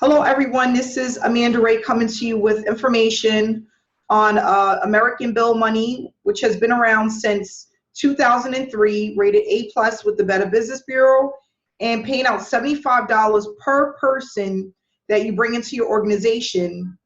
Hello, everyone. This is Amanda Ray coming to you with information on American Bill Money, which has been around since 2003, rated A+ with the Better Business Bureau, and paying out $75 per person that you bring into your organization.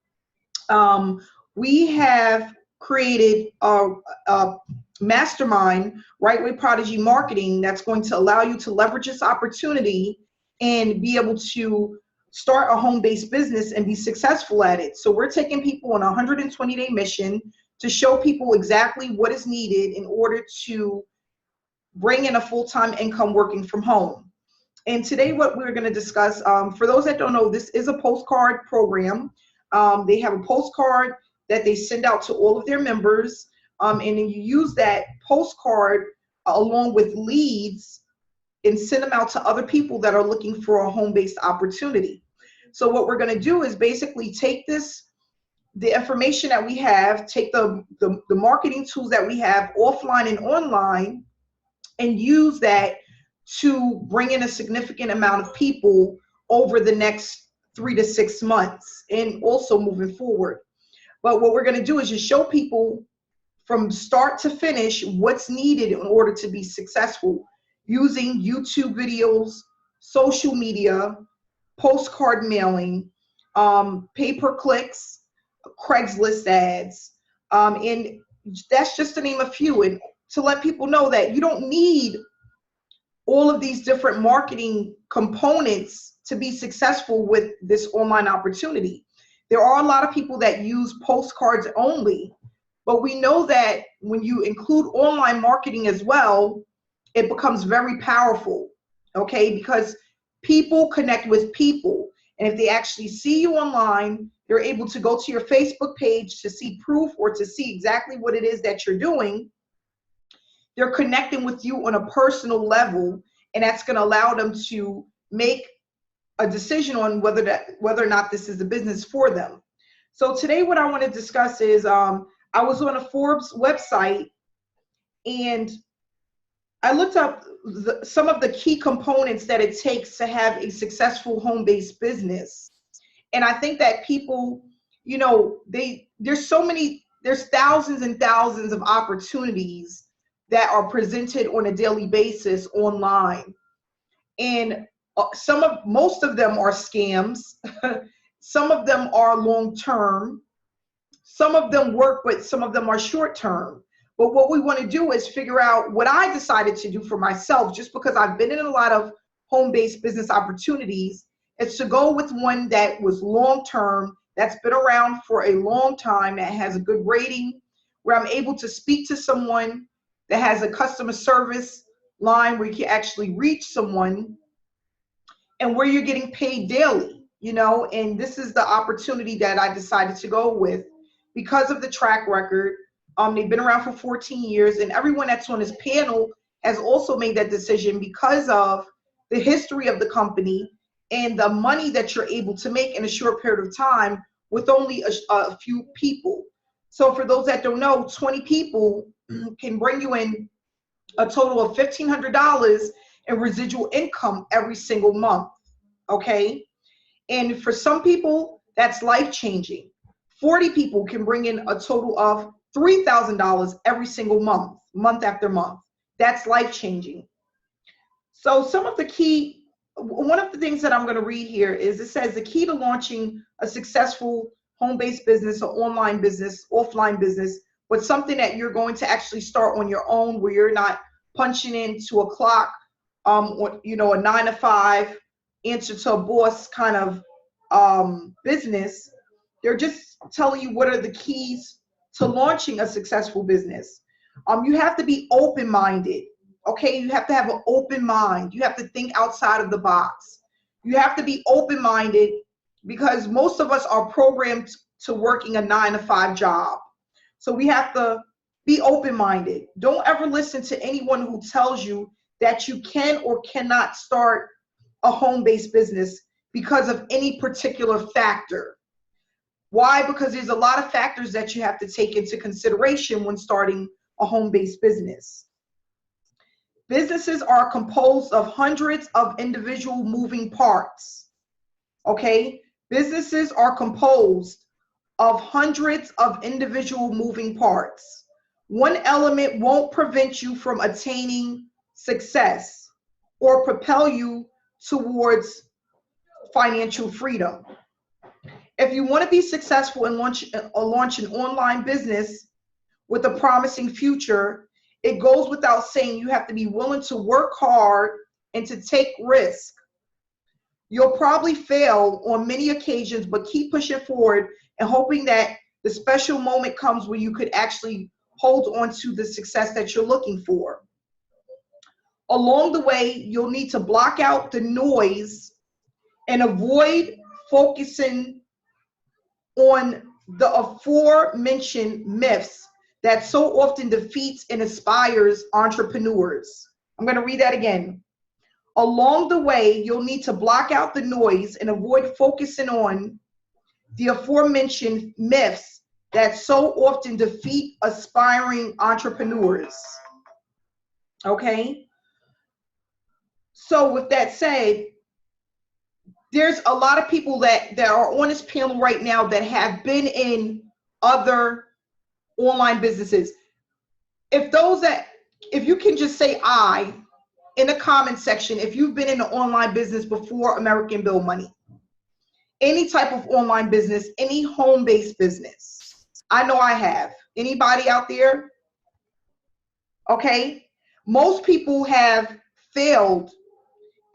We have created a mastermind, Right Way Prodigy Marketing, that's going to allow you to leverage this opportunity and be able to start a home-based business and be successful at it. So we're taking people on a 120-day mission to show people exactly what is needed in order to bring in a full-time income working from home. And today what we're going to discuss, for those that don't know, this is a postcard program. They have a postcard that they send out to all of their members, and then you use that postcard along with leads and send them out to other people that are looking for a home-based opportunity. So what we're going to do is basically take the information that we have, take the marketing tools that we have offline and online, and use that to bring in a significant amount of people over the next 3 to 6 months and also moving forward. But what we're going to do is just show people from start to finish what's needed in order to be successful using YouTube videos, social media, postcard mailing, pay-per-clicks, Craigslist ads, and that's just to name a few. And to let people know that you don't need all of these different marketing components to be successful with this online opportunity. There are a lot of people that use postcards only, but we know that when you include online marketing as well, it becomes very powerful, okay? Because people connect with people. And if they actually see you online, they're able to go to your Facebook page to see proof or to see exactly what it is that you're doing. They're connecting with you on a personal level, and that's going to allow them to make a decision on whether or not this is a business for them. So today what I want to discuss is I was on a Forbes website, and I looked up some of the key components that it takes to have a successful home-based business. And I think that people, you know, there's thousands and thousands of opportunities that are presented on a daily basis online. And most of them are scams. Some of them are long-term. Some of them work, but some of them are short-term. But what we want to do is figure out what I decided to do for myself, just because I've been in a lot of home-based business opportunities, is to go with one that was long-term, that's been around for a long time, that has a good rating, where I'm able to speak to someone, that has a customer service line where you can actually reach someone, and where you're getting paid daily, you know. And this is the opportunity that I decided to go with because of the track record. They've been around for 14 years, and everyone that's on this panel has also made that decision because of the history of the company and the money that you're able to make in a short period of time with only a few people. So for those that don't know, 20 people can bring you in a total of $1,500 in residual income every single month, okay? And for some people, that's life-changing. 40 people can bring in a total of $3,000 every single month, month after month. That's life-changing. So one of the things that I'm going to read here is, it says the key to launching a successful home-based business or online business, offline business, but something that you're going to actually start on your own, where you're not punching into a clock, or, you know, a 9 to 5 answer to a boss kind of business. They're just telling you what are the keys to launching a successful business. You have to be open-minded, okay? You have to have an open mind. You have to think outside of the box. You have to be open-minded because most of us are programmed to working a 9 to 5 job. So we have to be open-minded. Don't ever listen to anyone who tells you that you can or cannot start a home-based business because of any particular factor. Why? Because there's a lot of factors that you have to take into consideration when starting a home-based business. Businesses are composed of hundreds of individual moving parts, okay? Businesses are composed of hundreds of individual moving parts. One element won't prevent you from attaining success or propel you towards financial freedom. If you want to be successful and launch an online business with a promising future, it goes without saying you have to be willing to work hard and to take risks. You'll probably fail on many occasions, but keep pushing forward and hoping that the special moment comes where you could actually hold on to the success that you're looking for. Along the way, you'll need to block out the noise and avoid focusing on the aforementioned myths that so often defeats and inspires entrepreneurs. I'm going to read that again. Along the way, you'll need to block out the noise and avoid focusing on the aforementioned myths that so often defeat aspiring entrepreneurs. Okay? So with that said, there's a lot of people that are on this panel right now that have been in other online businesses. If you can just say I in the comment section, if you've been in an online business before American Bill Money, any type of online business, any home-based business. I know I have. Anybody out there? Okay. Most people have failed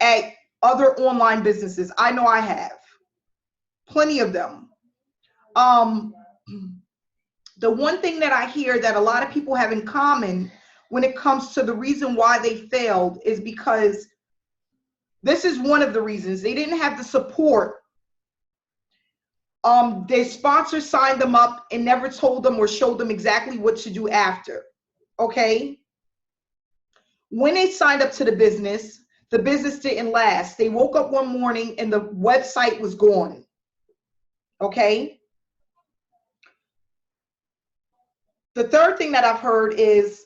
at other online businesses. I know I have. Plenty of them. The one thing that I hear that a lot of people have in common when it comes to the reason why they failed is because this is one of the reasons. They didn't have the support. Their sponsor signed them up and never told them or showed them exactly what to do after. Okay? When they signed up to the business didn't last. They woke up one morning and the website was gone. Okay? The third thing that I've heard is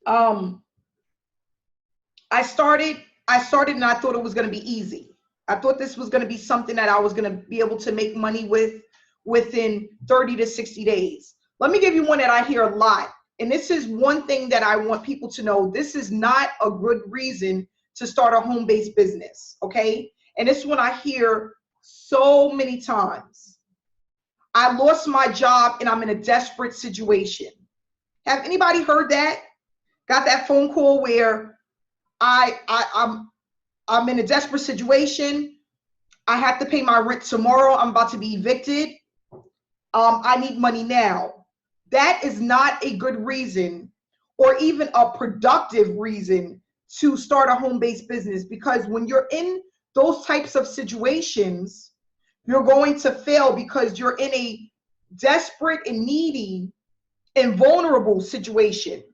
I started and I thought it was going to be easy. I thought this was going to be something that I was going to be able to make money with within 30 to 60 days. Let me give you one that I hear a lot. And this is one thing that I want people to know. This is not a good reason to start a home-based business, okay? And this is one I hear so many times. I lost my job and I'm in a desperate situation. Have anybody heard that? Got that phone call where I'm in a desperate situation. I have to pay my rent tomorrow. I'm about to be evicted. I need money now. That is not a good reason or even a productive reason to start a home-based business, because when you're in those types of situations, you're going to fail because you're in a desperate and needy and vulnerable situation.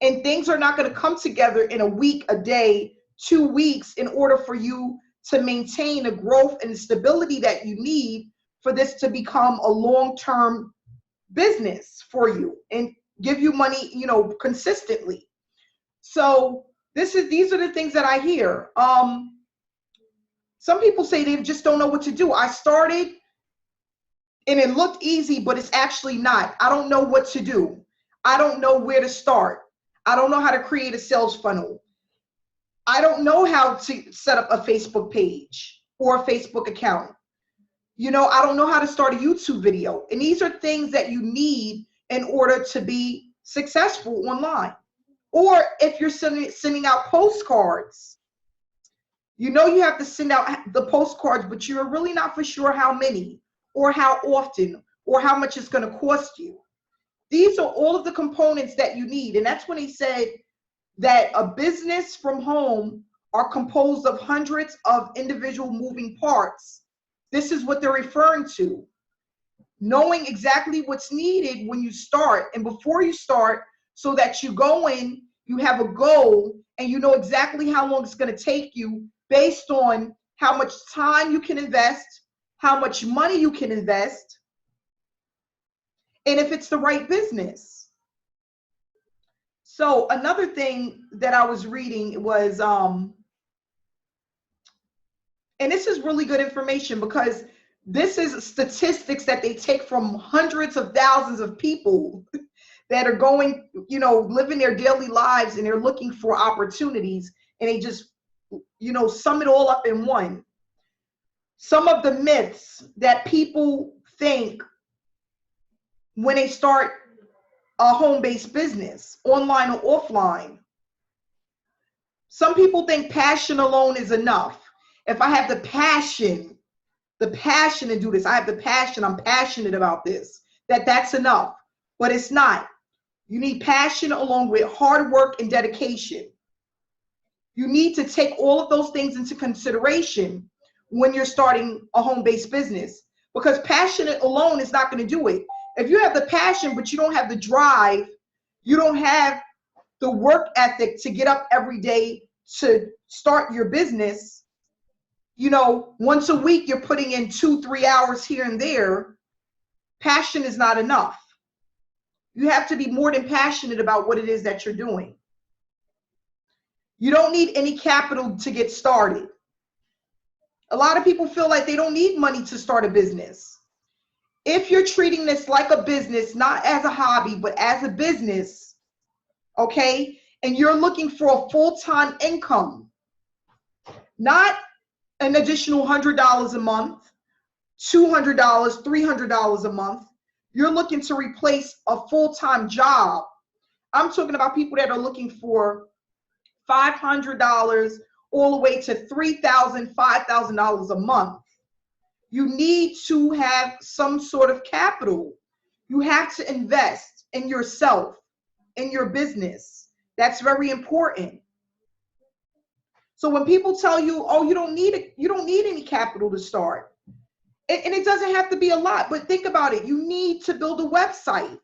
And things are not going to come together in a week, a day, 2 weeks in order for you to maintain the growth and the stability that you need for this to become a long-term business for you and give you money, consistently. So these are the things that I hear. Some people say they just don't know what to do. I started and it looked easy, but it's actually not. I don't know what to do. I don't know where to start. I don't know how to create a sales funnel. I don't know how to set up a Facebook page or a Facebook account. I don't know how to start a YouTube video. And these are things that you need in order to be successful online. Or if you're sending out postcards, you have to send out the postcards, but you're really not for sure how many or how often or how much it's going to cost you. These are all of the components that you need. And that's when he said that a business from home are composed of hundreds of individual moving parts. This is what they're referring to. Knowing exactly what's needed when you start and before you start, so that you go in, you have a goal, and you know exactly how long it's going to take you based on how much time you can invest, how much money you can invest, and if it's the right business. So another thing that I was reading was, and this is really good information, because This is statistics that they take from hundreds of thousands of people that are going, you know, living their daily lives, and they're looking for opportunities, and they just, you know, sum it all up in one. Some of the myths that people think when they start a home-based business, online or offline. Some people think passion alone is enough. If I have the passion to do this, I have the passion, I'm passionate about this, that's enough. But it's not. You need passion along with hard work and dedication. You need to take all of those things into consideration when you're starting a home-based business, because passion alone is not going to do it. If you have the passion, but you don't have the drive, you don't have the work ethic to get up every day to start your business, you know, once a week you're putting in 2-3 hours here and there, passion is not enough. You have to be more than passionate about what it is that you're doing. You don't need any capital to get started. A lot of people feel like they don't need money to start a business. If you're treating this like a business, not as a hobby, but as a business, okay, and you're looking for a full-time income, not an additional $100 a month, $200, $300 a month, you're looking to replace a full-time job. I'm talking about people that are looking for $500 all the way to $3,000, $5,000 a month. You need to have some sort of capital. You have to invest in yourself, in your business. That's very important. So when people tell you, oh, you don't need any capital to start, and it doesn't have to be a lot, but think about it. You need to build a website.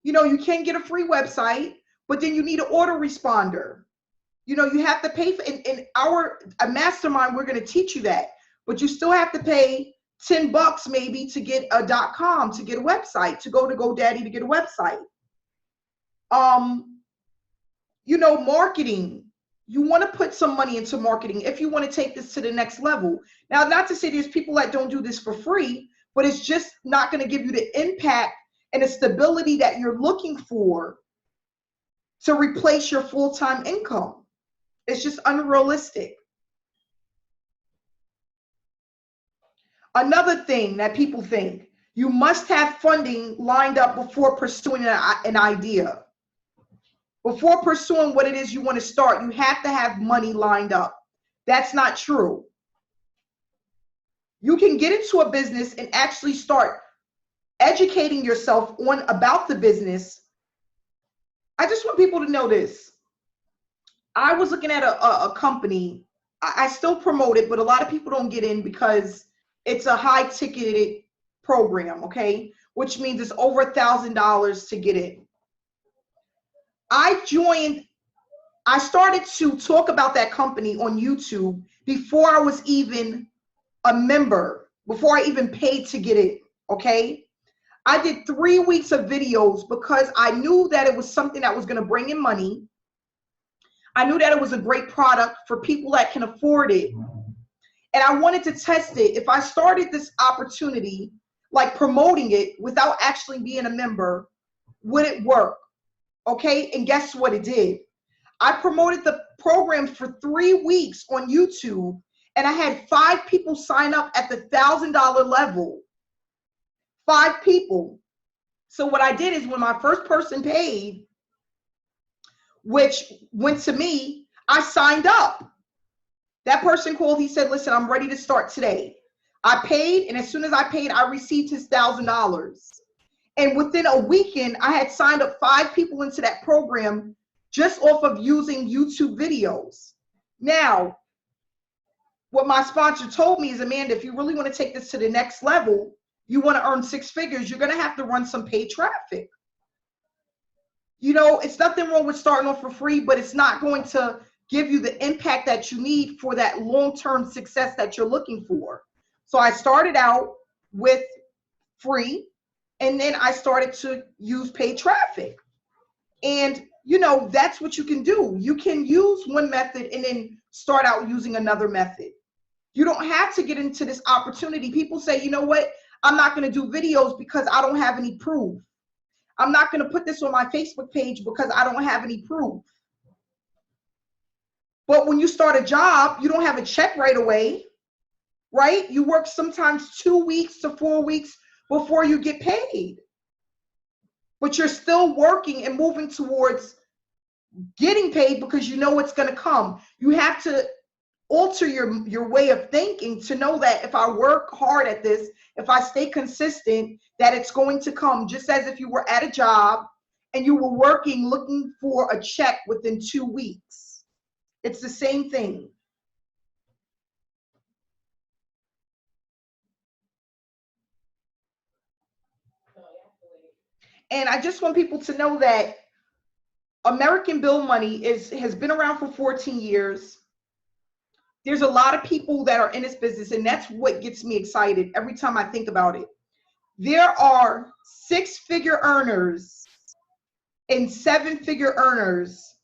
You know, you can get a free website, but then you need an autoresponder. You know, you have to pay for, in our mastermind, we're going to teach you that, but you still have to pay $10 maybe to get a .com, to get a website, to go to GoDaddy to get a website. You know, marketing. You want to put some money into marketing if you want to take this to the next level. Now, not to say there's people that don't do this for free, but it's just not going to give you the impact and the stability that you're looking for to replace your full-time income. It's just unrealistic. Another thing that people think, you must have funding lined up before pursuing an idea. Before pursuing what it is you want to start, you have to have money lined up. That's not true. You can get into a business and actually start educating yourself about the business. I just want people to know this. I was looking at a company. I still promote it, but a lot of people don't get in because it's a high ticketed program, okay? Which means it's over $1,000 to get in. I started to talk about that company on YouTube before I was even a member, before I even paid to get in, okay? I did 3 weeks of videos because I knew that it was something that was going to bring in money. I knew that it was a great product for people that can afford it. And I wanted to test it. If I started this opportunity, like promoting it without actually being a member, would it work? Okay, and guess what it did? I promoted the program for 3 weeks on YouTube, and I had 5 people sign up at the $1,000 level. 5 people. So what I did is when my first person paid, which went to me, I signed up. That person called, he said, listen, I'm ready to start today. I paid, and as soon as I paid, I received his $1,000. And within a weekend, I had signed up 5 people into that program just off of using YouTube videos. Now, what my sponsor told me is, Amanda, if you really want to take this to the next level, you want to earn 6 figures, you're going to have to run some paid traffic. You know, it's nothing wrong with starting off for free, but it's not going to give you the impact that you need for that long-term success that you're looking for. So I started out with free, and then I started to use paid traffic. And, you know, that's what you can do. You can use one method and then start out using another method. You don't have to get into this opportunity. People say, you know what? I'm not going to do videos because I don't have any proof. I'm not going to put this on my Facebook page because I don't have any proof. But when you start a job, you don't have a check right away, right? You work sometimes 2 weeks to 4 weeks before you get paid. But you're still working and moving towards getting paid because you know it's going to come. You have to alter your way of thinking to know that if I work hard at this, if I stay consistent, that it's going to come, just as if you were at a job and you were working looking for a check within 2 weeks. It's the same thing. And I just want people to know that American Bill Money has been around for 14 years. There's a lot of people that are in this business, and that's what gets me excited every time I think about it. There are 6-figure earners and 7-figure earners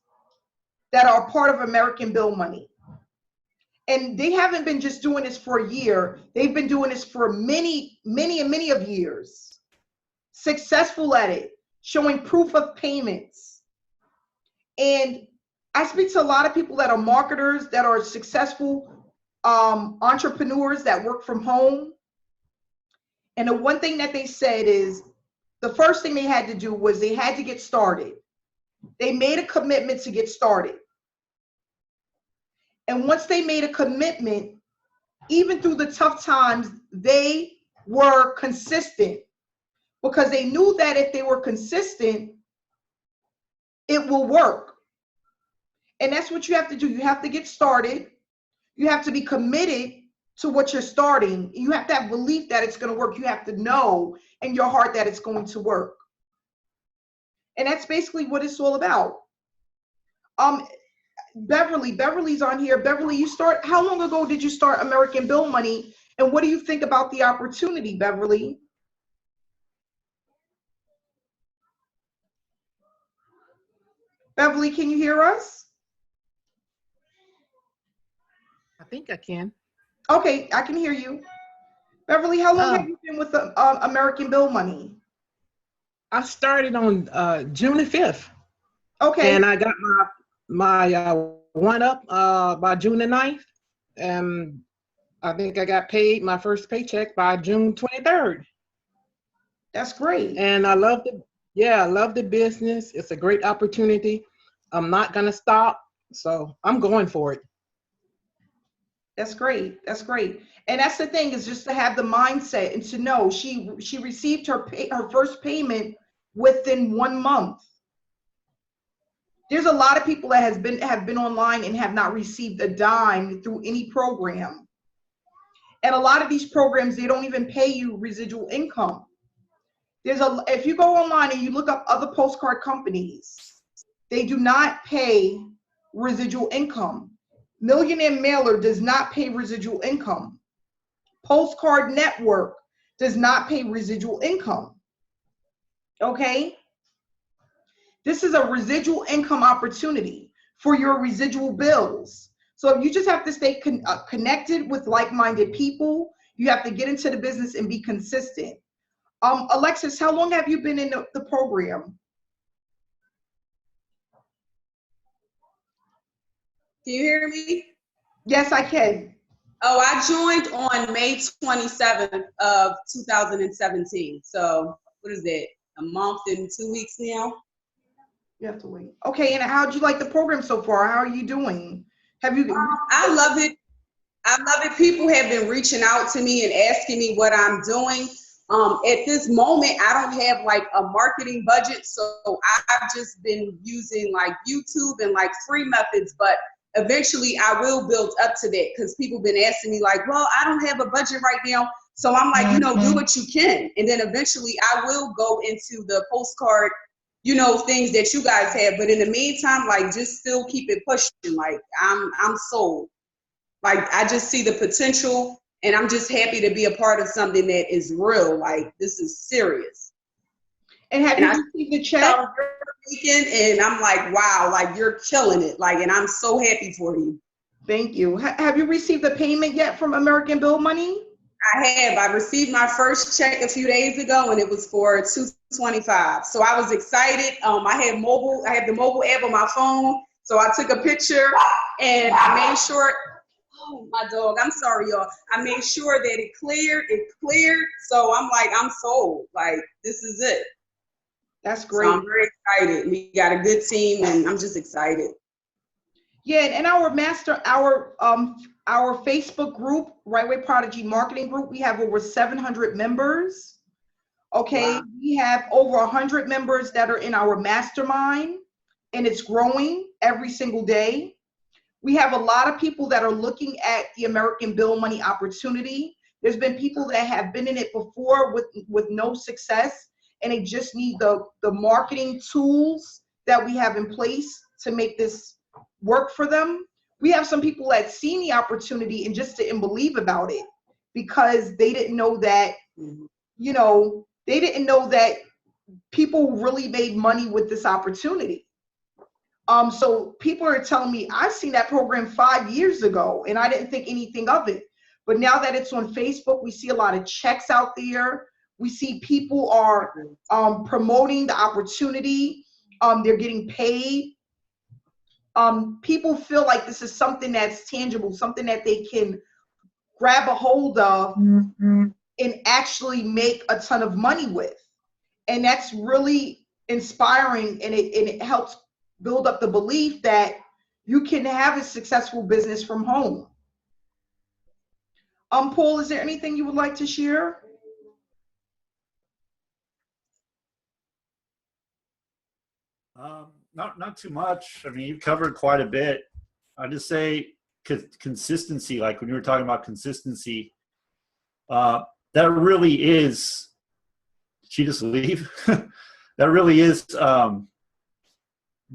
that are part of American Bill Money. And they haven't been just doing this for a year. They've been doing this for many of years. Successful at it, showing proof of payments. And I speak to a lot of people that are marketers, that are successful entrepreneurs that work from home. And the one thing that they said is the first thing they had to do was they had to get started. They made a commitment to get started. And once they made a commitment, even through the tough times, they were consistent because they knew that if they were consistent, it will work. And that's what you have to do. You have to get started. You have to be committed to what you're starting. You have to have belief that it's going to work. You have to know in your heart that it's going to work. And that's basically what it's all about. Beverly's on here. Beverly, how long ago did you start American Bill Money? And what do you think about the opportunity, Beverly? Beverly, can you hear us? I think I can. Okay, I can hear you. Beverly, how long have you been with American Bill Money? I started on June the 5th. Okay. And I got my one up by June the 9th. And I think I got paid my first paycheck by June 23rd. That's great. And I love the business. It's a great opportunity. I'm not gonna stop, so I'm going for it. That's great. That's great. And that's the thing, is just to have the mindset and to know she received her first payment within 1 month. There's a lot of people that have been online and have not received a dime through any program. And a lot of these programs, they don't even pay you residual income. If you go online and you look up other postcard companies, they do not pay residual income. Millionaire Mailer does not pay residual income. Postcard Network does not pay residual income. Okay? This is a residual income opportunity for your residual bills. So you just have to stay connected with like-minded people. You have to get into the business and be consistent. Alexis, how long have you been in the program? Can you hear me? Yes, I can. Oh, I joined on May 27th of 2017. So what is it? A month and 2 weeks now? You have to wait. Okay, and how'd you like the program so far? How are you doing? Have you? I love it. I love it. People have been reaching out to me and asking me what I'm doing. At this moment, I don't have like a marketing budget, so I've just been using like YouTube and like free methods, but eventually I will build up to that because people have been asking me like, well, I don't have a budget right now. So I'm like, do what you can. And then eventually I will go into the postcard, things that you guys have. But in the meantime, like, just still keep it pushing. Like, I'm sold. Like, I just see the potential, and I'm just happy to be a part of something that is real. Like, this is serious. And have you received the check? And I'm like, wow, like, you're killing it. Like, and I'm so happy for you. Thank you. Have you received the payment yet from American Bill Money? I have. I received my first check a few days ago, and it was for $225. So I was excited. I have the mobile app on my phone, so I took a picture and I made sure. Oh, my dog! I'm sorry, y'all. I made sure that it cleared. It cleared. So I'm like, I'm sold. Like, this is it. That's great. So I'm very excited. We got a good team, and I'm just excited. Yeah, and our Facebook group, Right Way Prodigy Marketing Group, we have over 700 members. Okay, wow. We have over 100 members that are in our mastermind, and it's growing every single day. We have a lot of people that are looking at the American Bill Money opportunity. There's been people that have been in it before with no success, and they just need the marketing tools that we have in place to make this work for them. We have some people that seen the opportunity and just didn't believe about it because they didn't know that, they didn't know that people really made money with this opportunity. So people are telling me, I've seen that program 5 years ago and I didn't think anything of it. But now that it's on Facebook, we see a lot of checks out there. We see people are promoting the opportunity. They're getting paid. People feel like this is something that's tangible, something that they can grab a hold of and actually make a ton of money with. And that's really inspiring, and it helps build up the belief that you can have a successful business from home. Paul, is there anything you would like to share? Not too much. I mean, you've covered quite a bit. I just say consistency, like when you were talking about consistency, that really is, did she just leave? That really is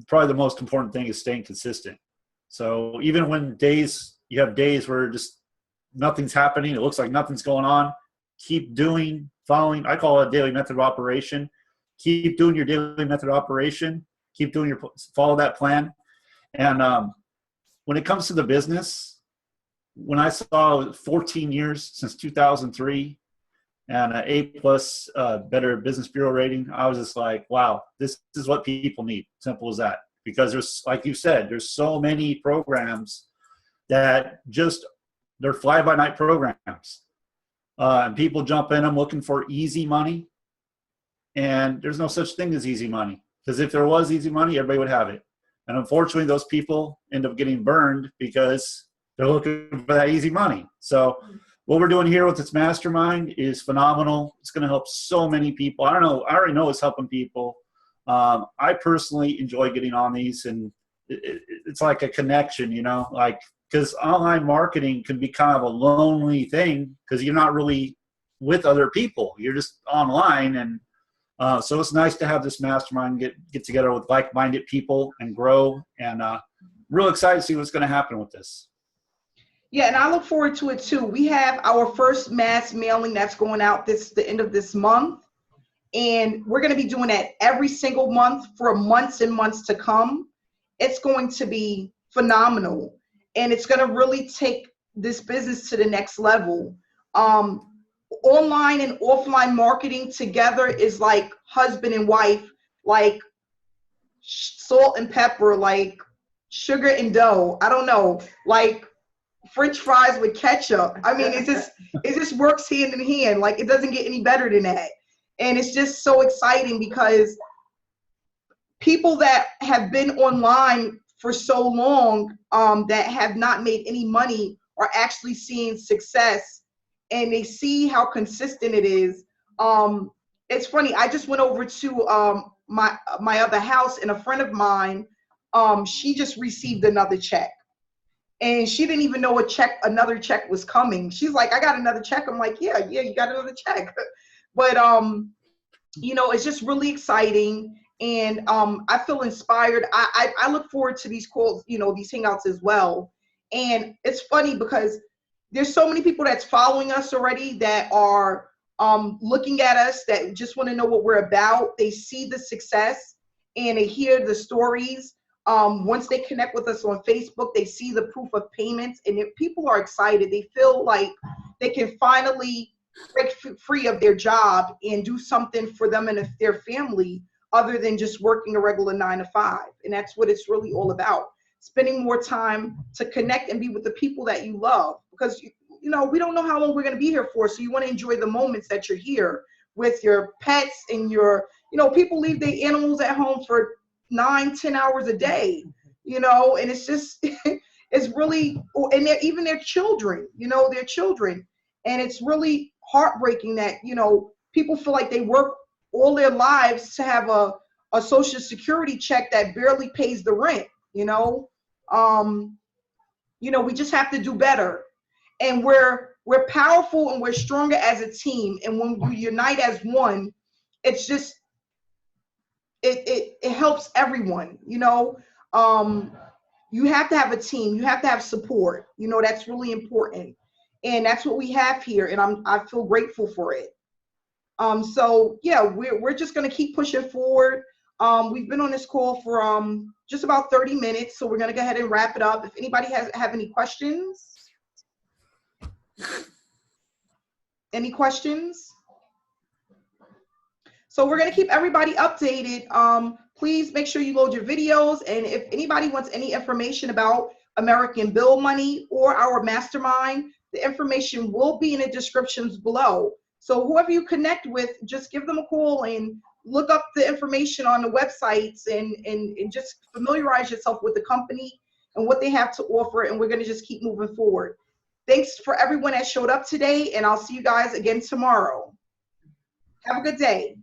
probably the most important thing is staying consistent. So even when you have days where just nothing's happening, it looks like nothing's going on, keep following, I call it a daily method of operation. Keep doing your daily method of operation. Keep doing follow that plan. And when it comes to the business, when I saw 14 years since 2003 and an A+ Better Business Bureau rating, I was just like, wow, this is what people need. Simple as that. Because there's, like you said, there's so many programs that they're fly-by-night programs. And people jump in them looking for easy money. And there's no such thing as easy money. Because if there was easy money, everybody would have it. And unfortunately, those people end up getting burned because they're looking for that easy money. So what we're doing here with this mastermind is phenomenal. It's going to help so many people. I already know it's helping people. I personally enjoy getting on these, and it's like a connection, because online marketing can be kind of a lonely thing because you're not really with other people. You're just online, and so it's nice to have this mastermind get together with like-minded people and grow, and real excited to see what's going to happen with this. Yeah, and I look forward to it too. We have our first mass mailing that's going out the end of this month, and we're going to be doing that every single month for months and months to come. It's going to be phenomenal, and it's going to really take this business to the next level. Online and offline marketing together is like husband and wife, like salt and pepper, like sugar and dough. I don't know, like French fries with ketchup. I mean, it just works hand in hand. Like, it doesn't get any better than that. And it's just so exciting because people that have been online for so long that have not made any money are actually seeing success. And they see how consistent it is. It's funny. I just went over to my other house, and a friend of mine, she just received another check, and she didn't even know another check was coming. She's like, "I got another check." I'm like, "Yeah, you got another check." But it's just really exciting, and I feel inspired. I look forward to these calls, these hangouts as well. And it's funny because there's so many people that's following us already that are looking at us, that just want to know what we're about. They see the success and they hear the stories. Once they connect with us on Facebook, they see the proof of payments, and if people are excited, they feel like they can finally break free of their job and do something for them and their family other than just working a regular 9 to 5. And that's what it's really all about. Spending more time to connect and be with the people that you love, because you know, we don't know how long we're going to be here for. So you want to enjoy the moments that you're here with your pets and your, you know, people leave their animals at home for 9-10 hours a day, you know, and it's just, it's really, and even their children, you know, their children. And it's really heartbreaking that, you know, people feel like they work all their lives to have a social security check that barely pays the rent, you know. You know, we just have to do better. And we're powerful and we're stronger as a team. And when we unite as one, it's just, it helps everyone, you know. You have to have a team, you have to have support, you know, that's really important. And that's what we have here, and I feel grateful for it. So yeah, we're just gonna keep pushing forward. We've been on this call for just about 30 minutes, so we're gonna go ahead and wrap it up. If anybody have any questions. Any questions? So we're gonna keep everybody updated. Please make sure you load your videos, and if anybody wants any information about American Bill Money or our mastermind, the information will be in the descriptions below. So whoever you connect with, just give them a call and look up the information on the websites and just familiarize yourself with the company and what they have to offer, and we're gonna just keep moving forward. Thanks for everyone that showed up today, and I'll see you guys again tomorrow. Have a good day.